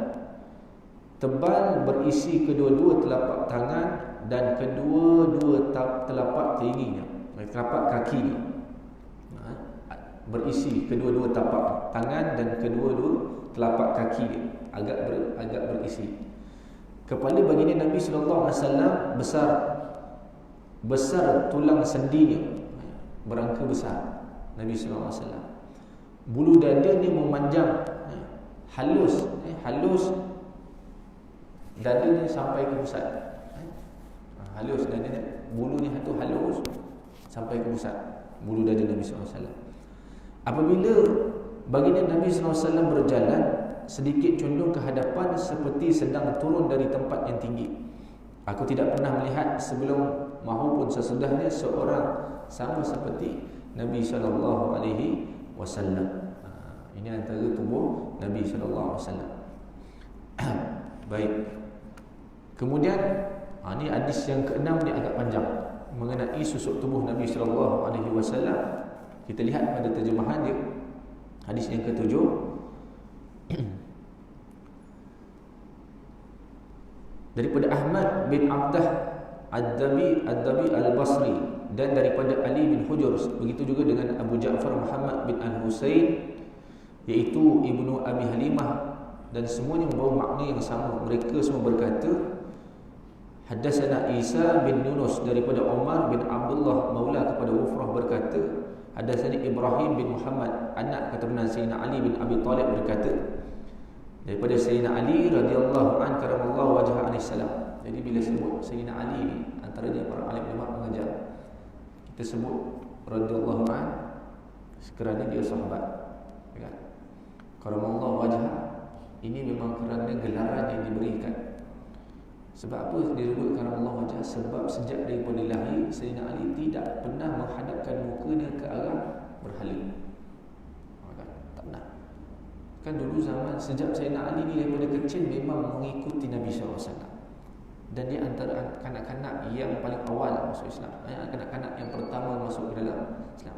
tebal berisi kedua-dua telapak tangan dan kedua-dua telapak tingginya, telapak kakinya, berisi kedua-dua tapak tangan dan kedua-dua telapak kaki dia, agak berisi. Kepala baginda Nabi sallallahu alaihi wasallam besar tulang sendinya, berangka besar Nabi sallallahu alaihi wasallam. Bulu dadanya memanjang, halus dadanya sampai ke pusat. Halus dadanya, bulunya itu halus sampai ke pusat, bulu dada Nabi sallallahu alaihi wasallam. Apabila baginda Nabi SAW berjalan, sedikit condong ke hadapan seperti sedang turun dari tempat yang tinggi. Aku tidak pernah melihat sebelum maupun sesudahnya seorang sama seperti Nabi SAW. Ini antara tubuh Nabi SAW. Baik. Kemudian ini hadis yang ke-6 ni agak panjang mengenai susuk tubuh Nabi SAW. Kita lihat pada terjemahan dia, hadis yang ke-7. Daripada Ahmad bin Abdah Ad-Dabi Al-Basri dan daripada Ali bin Hujur, begitu juga dengan Abu Ja'far Muhammad bin Al-Husain, iaitu Ibnu Abi Halimah, dan semuanya membawa makna yang sama. Mereka semua berkata, haddatsana Isa bin Yunus daripada Umar bin Abdullah maula kepada Wufrah berkata, haddatsani Ibrahim bin Muhammad anak keturunan Sayyidina Ali bin Abi Talib berkata, daripada Sayyidina Ali radhiyallahu anhu karamallahu wajhah alaihi salam. Jadi bila sebut Sayyidina Ali, antaranya para alim ulama mengajar, kita sebut radhiyallahu anhu kerana dia sahabat, kan? Karamallahu wajhah ini memang kerana gelaran yang diberikan. Sebab apa disebut karamullah wajah? Sebab sejak daripada lahir Sayyidina Ali tidak pernah menghadapkan mukanya ke arah berhala. Tak pernah. Kan dulu zaman sejak Sayyidina Ali ni daripada kecil memang mengikuti Nabi SAW. Dan dia antara kanak-kanak yang paling awal masuk Islam, kanak-kanak yang pertama masuk ke dalam Islam.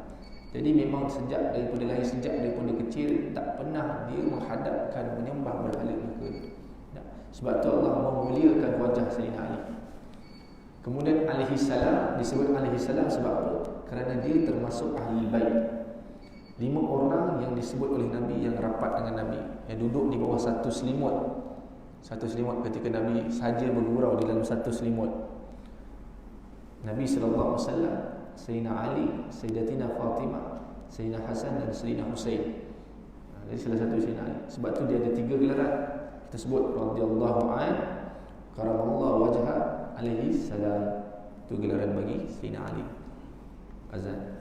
Jadi memang sejak daripada lahir, sejak daripada kecil tak pernah dia menghadapkan menyembah berhala muka. Sebab tu Allah memuliakan wajah Sayyidina Ali. Kemudian alaihi salam, disebut alaihi salam sebab apa? Kerana dia termasuk ahli bait. 5 orang yang disebut oleh Nabi yang rapat dengan Nabi, yang duduk di bawah satu selimut. Satu selimut ketika Nabi saja bergurau di dalam satu selimut. Nabi SAW, Sayyidina Ali, Sayyidatina Fatimah, Sayyidina Hasan dan Sayyidina Husain. Jadi salah satu Sayyidina Ali. Sebab tu dia ada 3 gelaran. Kita sebut radhiyallahu an, karamallahu wajha, alaihi salam. Itu gelaran bagi Sayyidina Ali. Azan.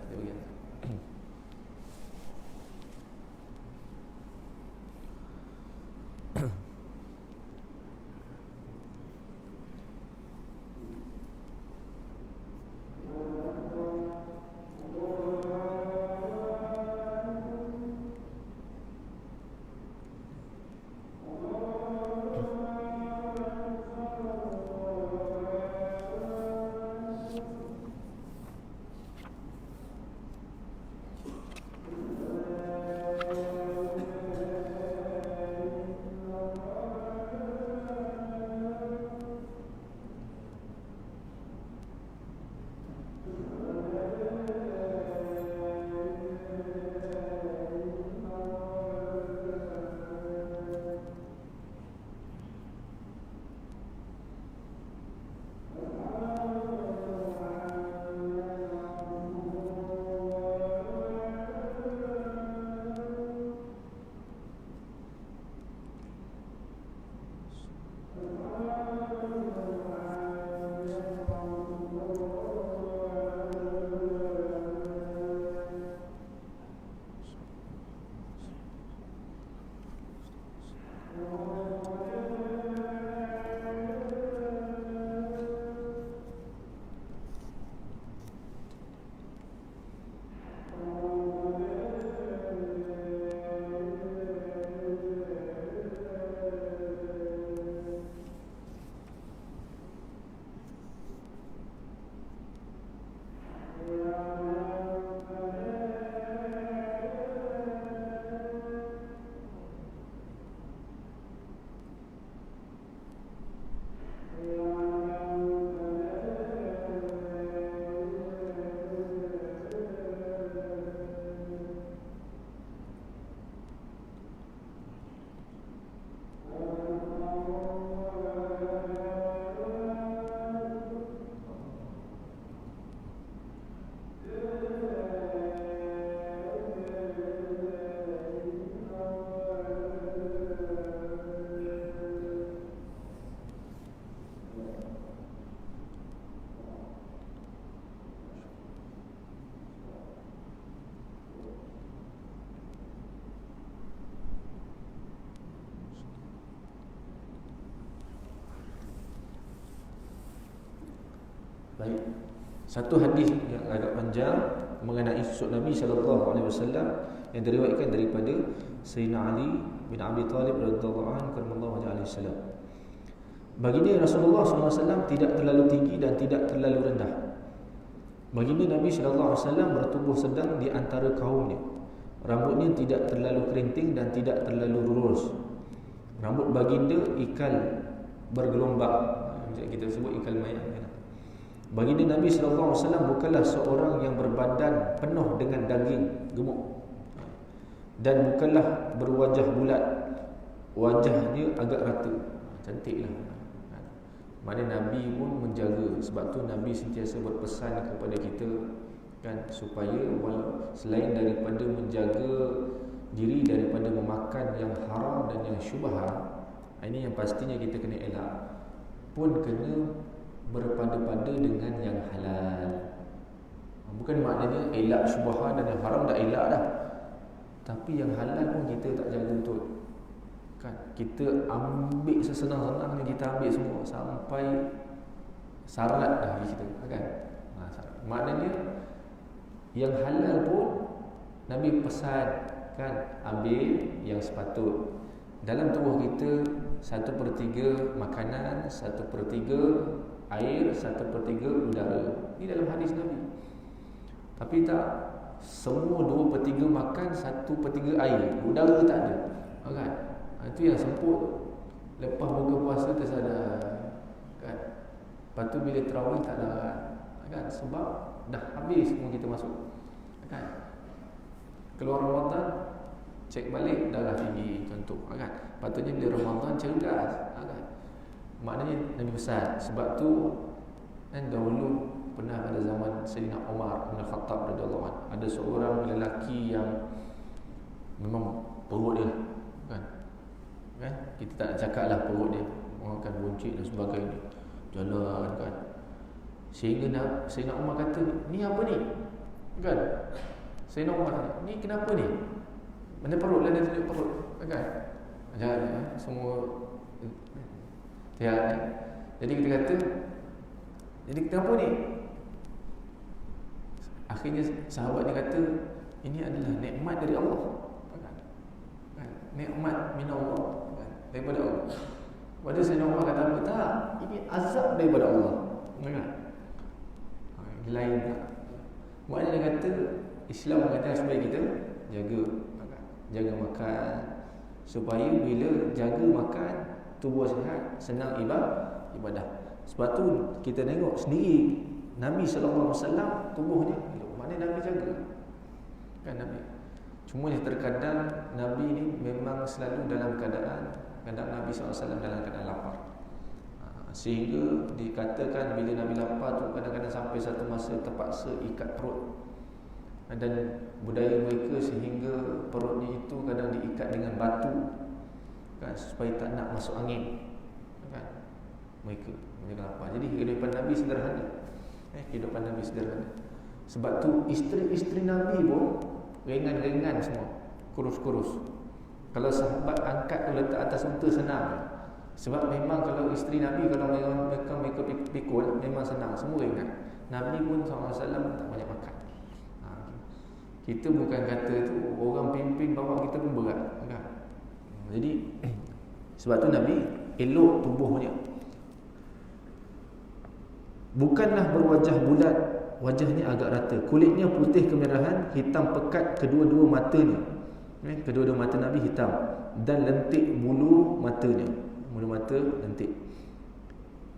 Baik. Satu hadis yang agak panjang mengenai sosok Nabi sallallahu alaihi wasallam yang diriwayatkan daripada Sayyidina Ali bin Abi Talib radhiyallahu anhu karramallahu wajhahu alaihi salam. Baginda Rasulullah SAW tidak terlalu tinggi dan tidak terlalu rendah. Baginda Nabi SAW bertubuh sedang di antara kaumnya. Rambutnya tidak terlalu kerinting dan tidak terlalu lurus. Rambut baginda ikal bergelombang. Kita sebut ikal mayat. Baginda Nabi SAW bukanlah seorang yang berbadan penuh dengan daging gemuk, dan bukanlah berwajah bulat. Wajahnya agak rata. Cantiklah. Mana Nabi pun menjaga. Sebab tu Nabi sentiasa berpesan kepada kita kan, supaya selain daripada menjaga diri daripada memakan yang haram dan yang syubhat, ini yang pastinya kita kena elak, pun kena berpada-pada dengan yang halal. Bukan maknanya elak syubhat dan yang haram dah elak dah, tapi yang halal pun kita tak jaga betul. Kan kita ambil sesenang-senangnya, kita ambil semua sampai syarat dah kita, kan? Maknanya yang halal pun Nabi pesan, kan, ambil yang sepatut. Dalam tubuh kita 1/3 makanan, 1/3 air, 1/3 udara. Ini dalam hadis Nabi. Tapi tak, semua 2/3 makan, 1/3 air, udara tak ada, kan? Itu yang semput. Lepas buka puasa tersadar, kan? Lepas tu bila terawih tak larat, kan? Sebab dah habis semua kita masuk, kan? Keluar Ramadan, cek balik darah tinggi, contoh, kan? Patutnya bila Ramadan cergas, kan? Maknanya Nabi pesan. Sebab tu kan dahulu pernah pada zaman Sayyidina Umar bin Khattab radhiyallahu anhu, ada seorang lelaki yang memang perut dia, kan? Kita tak nak cakap lah perut dia, orang akan buncit dan sebagainya, jalan, kan? Sehingga Sayyidina Umar kata, ni apa ni? Kan? Sayyidina Umar kata, ni kenapa ni? Mana perut lah, dia tunjuk perut, kan? Jangan, semua ya. Jadi kita kata, jadi kenapa ni? Akhirnya sahabat dia kata, ini adalah nikmat dari Allah, kan? Nikmat min Allah, kan? Daripada Allah. Pada Sayyidina Umar kata apa? Tak, ini azab daripada Allah, kan? Lain tak? Maknanya dia kata Islam mengajar supaya kita jaga makan, supaya bila jaga makan, tubuh sihat, senang ibadah. Sebab tu kita tengok sendiri Nabi SAW tubuhnya, maknanya Nabi jaga, kan? Nabi cuma terkadang Nabi ni memang selalu dalam keadaan Nabi SAW dalam keadaan lapar, sehingga dikatakan bila Nabi lapar tu kadang-kadang sampai satu masa terpaksa ikat perut. Dan budaya mereka sehingga perutnya itu kadang diikat dengan batu, kan, supaya tak nak masuk angin, kan? Mereka lapar. Jadi kehidupan Nabi sederhana, kehidupan Nabi sederhana. Sebab tu isteri-isteri Nabi pun ringan-ringan semua, kurus-kurus. Kalau sahabat angkat tu letak atas unta senang. Sebab memang kalau isteri Nabi, kalau mereka pikul, memang senang, semua ringan. Nabi pun SAW tak banyak makan. Kita bukan kata tu orang pimpin bawa kita pun berat, kan? Jadi sebab tu Nabi elok tubuhnya. Bukanlah berwajah bulat, wajahnya agak rata, kulitnya putih kemerahan, hitam pekat kedua-dua matanya. Kedua-dua mata Nabi hitam, dan lentik bulu matanya, bulu mata lentik.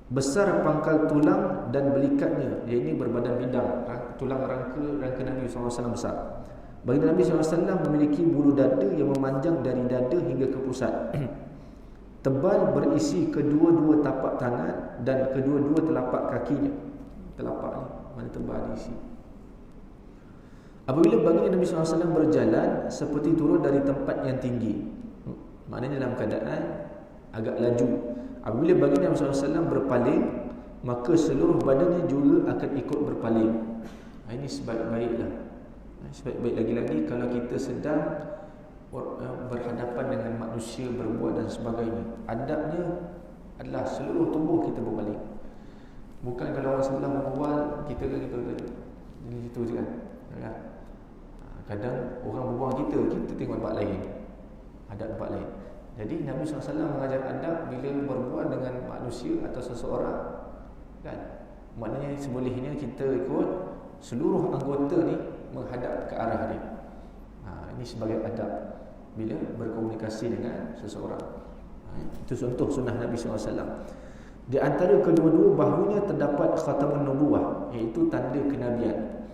Besar pangkal tulang dan belikatnya, iaitu berbadan bidang, tulang rangka Nabi SAW besar. Baginda Nabi SAW memiliki bulu dada yang memanjang dari dada hingga ke pusat. Tebal berisi kedua-dua tapak tangan dan kedua-dua telapak kakinya. Telapak ni, mana tebal diisi. Apabila baginda Nabi SAW berjalan, seperti turun dari tempat yang tinggi, maknanya dalam keadaan agak laju. Apabila baginda Nabi SAW berpaling, maka seluruh badannya juga akan ikut berpaling. Ini sebaik-baiklah. Sebaik-baik lagi-lagi kalau kita sedang berhadapan dengan manusia, berbuat dan sebagainya. Adabnya adalah seluruh tubuh kita berpaling. Bukan kalau orang sebelah berbual, kita jadi gitu je, kan? Kadang orang berbual kita tengok tempat lain, adab tempat lain. Jadi Nabi SAW mengajar adab bila berbual dengan manusia atau seseorang, kan? Maknanya sebolehnya kita ikut seluruh anggota ni menghadap ke arah dia. Ini sebagai adab bila berkomunikasi dengan seseorang. Itu contoh sunnah Nabi SAW. Di antara kedua-dua bahunya terdapat khatamun nubuwah, iaitu tanda kenabian.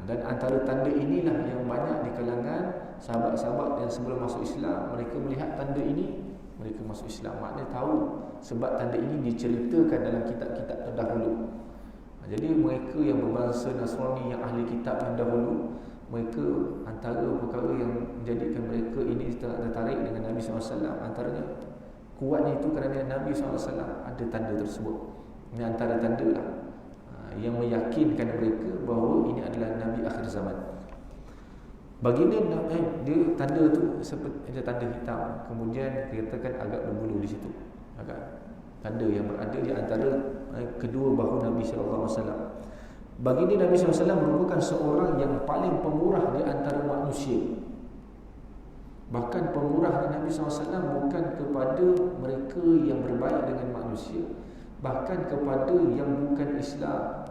Dan antara tanda inilah yang banyak di kalangan sahabat-sahabat yang sebelum masuk Islam, mereka melihat tanda ini, mereka masuk Islam. Maknanya tahu sebab tanda ini diceritakan dalam kitab-kitab terdahulu. Jadi mereka yang berbangsa Nasrani, yang ahli kitab yang dahulu, mereka antara perkara yang menjadikan mereka ini tertarik dengan Nabi SAW, antaranya kuatnya itu kerana Nabi SAW ada tanda tersebut. Ini antara tanda lah yang meyakinkan mereka bahawa ini adalah Nabi akhir zaman. Baginda dia tanda tu seperti ada tanda hitam, kemudian dikatakan agak berbulu di situ, agak tanda yang berada di antara kedua bahu Nabi sallallahu alaihi wasallam. Baginda Nabi sallallahu alaihi wasallam merupakan seorang yang paling pemurah di antara manusia. Bahkan pemurah Nabi SAW bukan kepada mereka yang berbaik dengan manusia, bahkan kepada yang bukan Islam,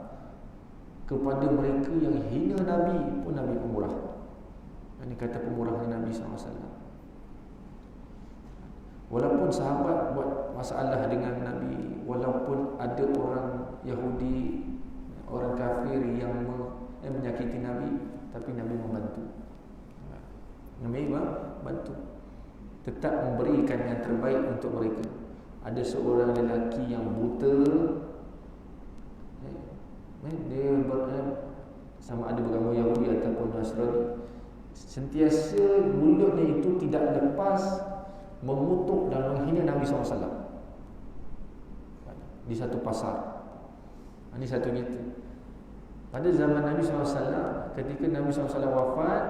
kepada mereka yang hina Nabi pun Nabi pemurah. Ini kata pemurah Nabi SAW. Walaupun sahabat buat masalah dengan Nabi, walaupun ada orang Yahudi, orang kafir yang menyakiti Nabi, tapi Nabi membantu. Nabi bantu, tetap memberikan yang terbaik untuk mereka. Ada seorang lelaki yang buta, dia sama ada beragama Yahudi ataupun Nasrani, sentiasa mulutnya itu tidak lepas mengutuk dan menghina Nabi SAW di satu pasar. Ini satu nyata. Pada zaman Nabi SAW, ketika Nabi SAW wafat,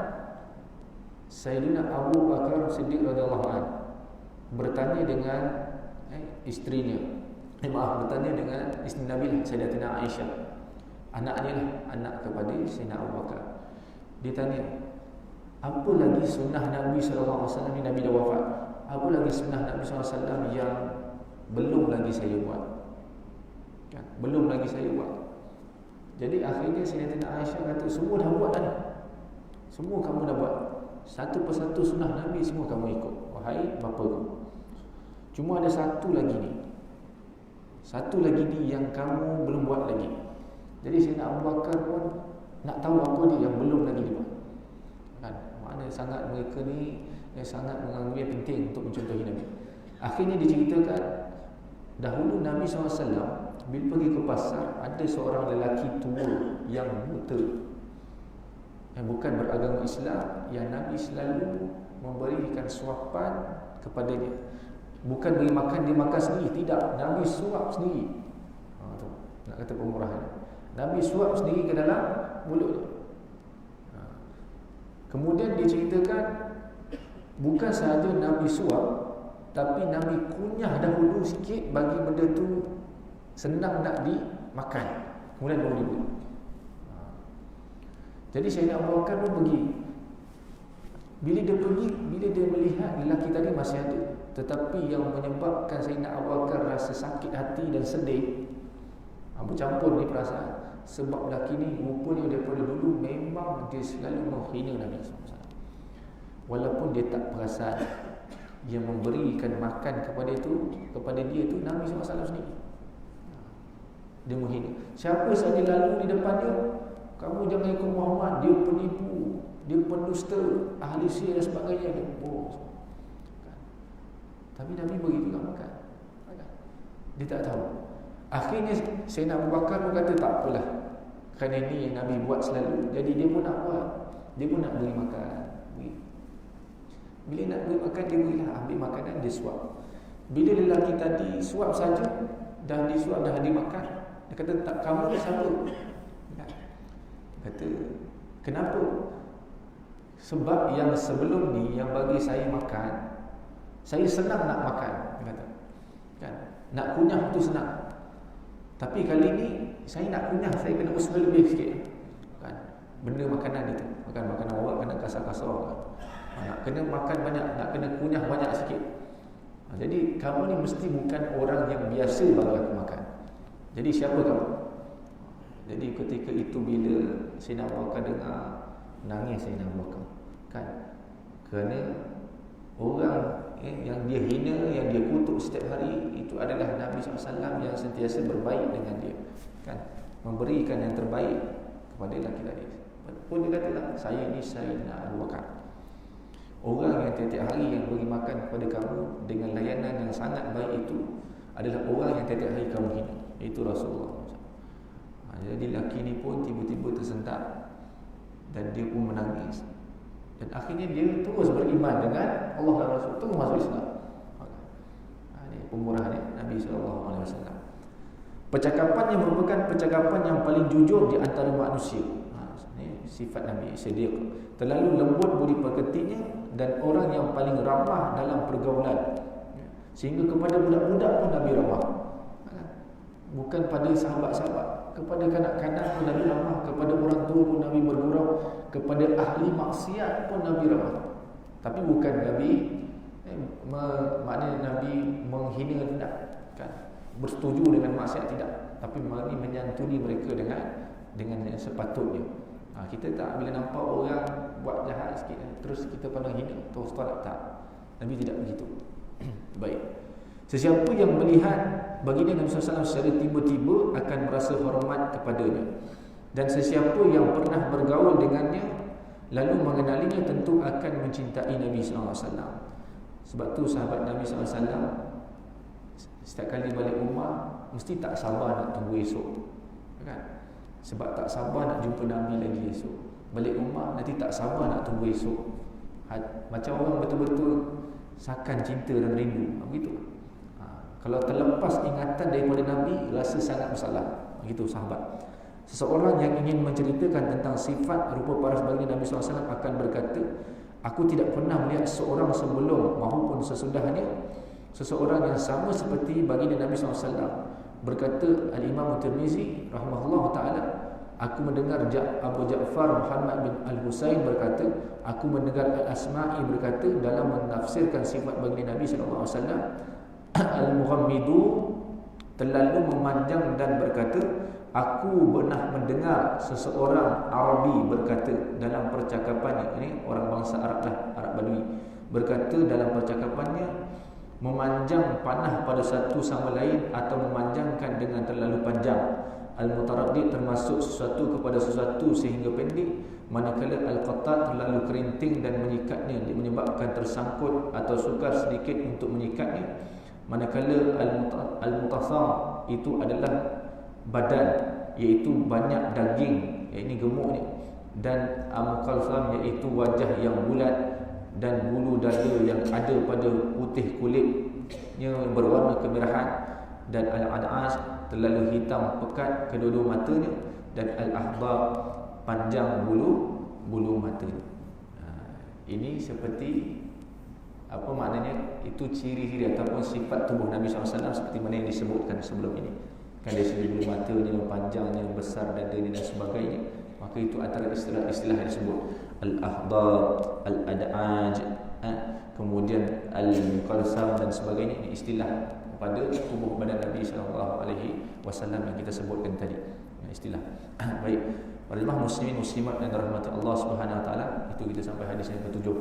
Sayyidina Abu Bakar Siddiq radhiyallahu anhu bertanya dengan isterinya. Bertanya dengan isteri Nabi Sayyidatina Aisyah. Anaknya lah, anak kepada Sayyidina Abu Bakar. Dia tanya, apa lagi sunnah Nabi sallallahu alaihi wasallam ni? Nabi dah wafat. Apa lagi sunnah Nabi sallallahu alaihi wasallam yang belum lagi saya buat? Kan? Belum lagi saya buat. Jadi akhirnya Sayyidatina Aisyah kata, semua dah buat dah. Semua kamu dah buat. Satu persatu sunnah Nabi semua kamu ikut, wahai bapaku. Cuma ada satu lagi ni, satu lagi ni yang kamu belum buat lagi. Jadi Sayyidina Abu Bakar pun nak tahu apa dia yang belum lagi dibuat. Kan? Maknanya sangat mereka ni yang sangat mengambil penting untuk mencontohi Nabi. Akhirnya diceritakan, dahulu Nabi SAW bila pergi ke pasar, ada seorang lelaki tua yang buta, yang bukan beragama Islam, yang Nabi selalu memberikan suapan kepada dia. Bukan beri makan, dia makan sendiri. Tidak, Nabi suap sendiri. Tu, nak kata pemurahan. Nabi suap sendiri ke dalam mulut dia. Kemudian diceritakan, bukan sahaja Nabi suap, tapi Nabi kunyah dahulu sikit bagi benda tu senang nak dimakan, kemudian baru diberi. Jadi Sayyidina Abu Bakar pun pergi. Bila dia melihat lelaki tadi masih ada, tetapi yang menyebabkan Sayyidina Abu Bakar rasa sakit hati dan sedih, bercampur ni perasaan. Sebab lelaki ni rupanya daripada dulu memang dia selalu menghina Nabi SAW. Walaupun dia tak perasan, yang memberikan makan kepada dia tu Nabi SAW sendiri. Dia menghina. Siapa saja lalu di depan dia, kamu jangan ikut Muhammad, dia penipu, dia pendusta, ahli sihir dan sebagainya. Dia tapi Nabi beri juga makan. Dia tak tahu. Akhirnya Sayyidina Abu Bakar pun kata, tak apalah, kerana ini yang Nabi buat selalu, jadi dia pun nak buat. Dia pun nak beri makan. Bila nak beri makan, dia berilah, ambil makanan, dia suap. Bila lelaki tadi suap saja, dah disuap, dah dimakan, dia kata, tak, kamu ni siapa? Kata, kenapa? Sebab yang sebelum ni, yang bagi saya makan, saya senang nak makan. Dia kata, kan? Nak kunyah tu senang. Tapi kali ni saya nak kunyah, saya kena usaha lebih sikit. Kan? Benda makanan itu, makan makanan awak kena kasar-kasar. Kan? Nak kena makan banyak, nak kena kunyah banyak sikit. Jadi kamu ni mesti bukan orang yang biasa bagi aku makan. Jadi siapa kamu? Jadi ketika itu bila Sayyidina Abu Bakar dengar, nangis Sayyidina Abu Bakar. Kan? Kerana orang yang dia hina, yang dia kutuk setiap hari, itu adalah Nabi SAW yang sentiasa berbaik dengan dia. Kan? Memberikan yang terbaik kepada lelaki tadi. Pun dia katalah, saya ni Sayyidina Abu Bakar, orang yang tiap-tiap hari yang beri makan kepada kamu dengan layanan yang sangat baik itu adalah orang yang tiap-tiap hari kamu hina, iaitu Rasulullah. Jadi lelaki ni pun tiba-tiba tersentak dan dia pun menangis. Dan akhirnya dia terus beriman dengan Allah dan Rasul, terus masuk Islam. Ini pemurah Nabi SAW. Percakapan yang merupakan percakapan yang paling jujur di antara manusia. sifat Nabi Siddiq. Terlalu lembut budi pekertinya dan orang yang paling ramah dalam pergaulan. Sehingga kepada budak-budak pun Nabi ramah. Bukan pada sahabat-sahabat, kepada kanak-kanak pun Nabi ramah, kepada orang tua pun Nabi bergurau, kepada ahli maksiat pun Nabi ramah. Tapi bukan Nabi maknanya Nabi menghina, tidak kan, bersetuju dengan maksiat, tidak, tapi Nabi menyantuni mereka dengan yang sepatutnya. Kita tak, bila nampak orang buat jahat sikit terus kita pandang hina, terus tolak, tak. Nabi tidak begitu. Baik. Sesiapa yang melihat baginda Nabi SAW secara tiba-tiba akan merasa hormat kepadanya, dan sesiapa yang pernah bergaul dengannya lalu mengenalinya tentu akan mencintai Nabi SAW. Sebab tu sahabat Nabi SAW setiap kali balik rumah mesti tak sabar nak tunggu esok, kan? Sebab tak sabar nak jumpa Nabi lagi esok. Balik rumah nanti tak sabar nak tunggu esok. Macam orang betul-betul sakan cinta dan rindu, begitu. Kalau terlepas ingatan daripada Nabi, rasa sangat bersalah, begitu sahabat. Seseorang yang ingin menceritakan tentang sifat rupa paras baginda Nabi SAW akan berkata, aku tidak pernah melihat seorang sebelum maupun sesudahnya seseorang yang sama seperti baginda Nabi SAW. Berkata Al-Imam Tirmizi rahimahullah ta'ala, aku mendengar Abu Ja'far Muhammad bin Al-Husain berkata, aku mendengar Al-Asma'i berkata dalam menafsirkan sifat baginda Nabi SAW, Al-Muhammidu terlalu memanjang dan berkata, aku pernah mendengar seseorang Arabi berkata dalam percakapannya, ini orang bangsa Arab lah, Arab Badui, berkata dalam percakapannya, memanjang panah pada satu sama lain atau memanjangkan dengan terlalu panjang. Al-Mutaraddid termasuk sesuatu kepada sesuatu sehingga pendek, manakala Al-Qattat terlalu kerinting dan menyikatnya menyebabkan tersangkut atau sukar sedikit untuk menyikatnya. Manakala Al-Mutasam itu adalah badan, iaitu banyak daging, ini gemuknya, dan Al-Muqalsam iaitu wajah yang bulat dan bulu dada yang ada pada putih kulitnya berwarna kemerahan, dan Al-Ad'as terlalu hitam pekat kedua-dua matanya, dan Al-Ahbab panjang bulu matanya. Ini seperti apa maknanya, itu ciri-ciri ataupun sifat tubuh Nabi SAW seperti mana yang disebutkan sebelum ini. Kan dari segi bulu matanya, panjangnya, besar dadanya dan sebagainya. Maka itu antara istilah-istilah yang disebut Al-Ahdab, Al-Ad'aj, kemudian Al-Muqalsam dan sebagainya. Ini istilah pada tubuh badan Nabi SAW yang kita sebutkan tadi. Istilah. Baik. Para jemaah muslimin muslimat dan rahmati Allah Subhanahu wa taala, itu kita sampai hadis yang ke-7.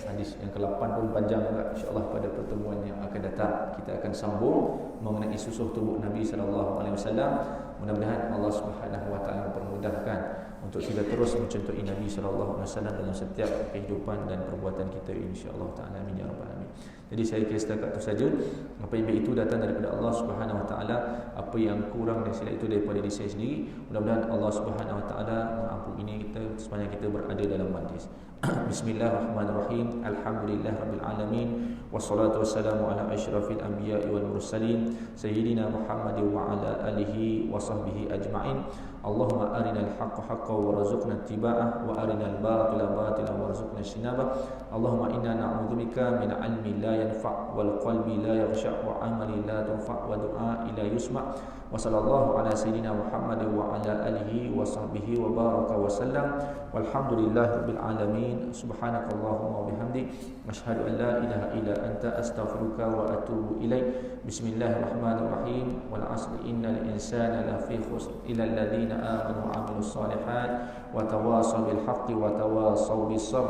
Hadis yang ke-8 pun panjang juga. Insya-Allah pada pertemuan yang akan datang kita akan sambung mengenai susuh tubuh Nabi sallallahu alaihi wasallam. Mudah-mudahan Allah Subhanahu wa taala mempermudahkan untuk kita terus mencontohi Nabi sallallahu alaihi wasallam dalam setiap kehidupan dan perbuatan kita, insya-Allah taala. Amin ya rabbal alamin. Jadi saya kira setakat itu saja. Apa yang baik itu datang daripada Allah Subhanahu wa taala, apa yang kurang dan silap itu daripada diri saya sendiri. Mudah-mudahan Allah Subhanahu wa taala mengampuni kita sepanjang kita berada dalam majlis. Bismillahirrahmanirrahim. Alhamdulillahirabbil alamin, wassalatu wassalamu ala asyrafil anbiya'i wal mursalin sayyidina Muhammadin wa ala alihi wa sahbihi ajma'in. Allahumma arinal haqqa haqqan warzuqna ittiba'ah wa arinal batila batilan warzuqna ijtinabah. Allahumma inna na'udzubika min 'ilmin la yanfa' wal qalbi la yakhsha' wa 'amalin la tanfa' wa du'a ila yusma'. Wa sallallahu ala sayyidina Muhammadin wa ala alihi wa sahbihi wa baraka wa sallam. Walhamdulillahirabbil alamin. Subhanakallahumma wa bihamdik, asyhadu an la ilaha illa anta, astaghfiruka wa atubu ilaik. Bismillahirrahmanirrahim. Wal 'asri innal insana lafi khusr illa alladhina amanu wa 'amilus solihat wa tawasaw bil haqqi wa tawasaw bis sabr.